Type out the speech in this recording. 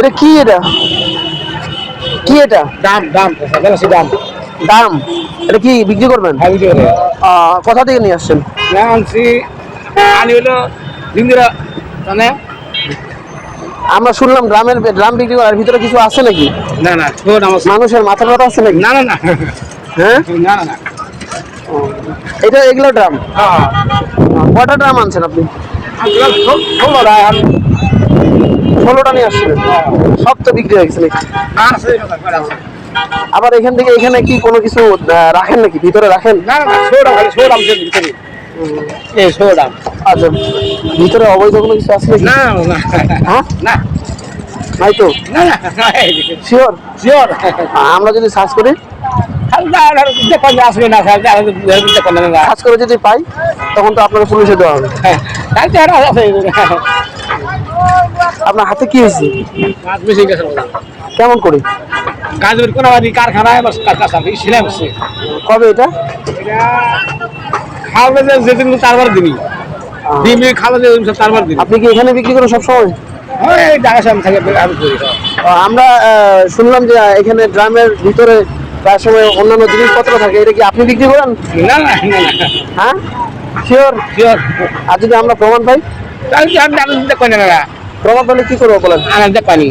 এটা কি এটা কি এটা দাম দাম বেশি দাম দাম এটা কি বিক্রি করবেন ভাবি করে কোথা থেকে নিয়ে আসছেন না আনছি আনি হলো দিনদিরা মানে আমরা শুনলাম ড্রাম বিক্রি করার ভিতরে কিছু আছে নাকি না না ছোট আমার মানুষের মাথা ব্যথা আছে নাকি না না না হ্যাঁ না না না এটা এগুলো ড্রাম হ্যাঁ কটা ড্রাম আনছেন আপনি ষোলো টাকা 16টা নিয়ে আসছিলেন সব তো বিক্রি হয়ে গেছে নাকি আছে আবার এখান থেকে এখানে কি কোনো কিছু রাখেন নাকি ভিতরে রাখেন না না ছোট খালি ছোট দাম ভিতরে এই ছোট দাম আচ্ছা ভিতরে অবৈধ কোনো কিছু আছে নাকি না না হ্যাঁ না নাই তো না না শিওর শিওর আমরা যদি সার্চ করি আসবে না সার্চ করে যদি পাই তখন তো আপনাকে পুলিশে দেওয়া হবে আপনার হাতে কি হয়েছে কেমন করে গাজর কোনাবাড়ি কারখানায় সিলাম কবে এটা খাওয়াবে যেদিন তারবার দিনই ডিমি খাওয়া তারবার দিন আপনি কি এখানে বিক্রি করেন সবসময় ঢাকা সামনে থাকে আমি করি আমরা শুনলাম যে এখানে ড্রামের ভিতরে প্রায় সময় অন্যান্য জিনিসপত্র থাকে এটা কি আপনি বিক্রি করেন না না না হ্যাঁ শিওর শিওর আর যদি আমরা প্রমাণ পাই তাহলে আমি দিতে পারি না প্রমাণ পেলে কি করবো বলেন আনন্দ পানি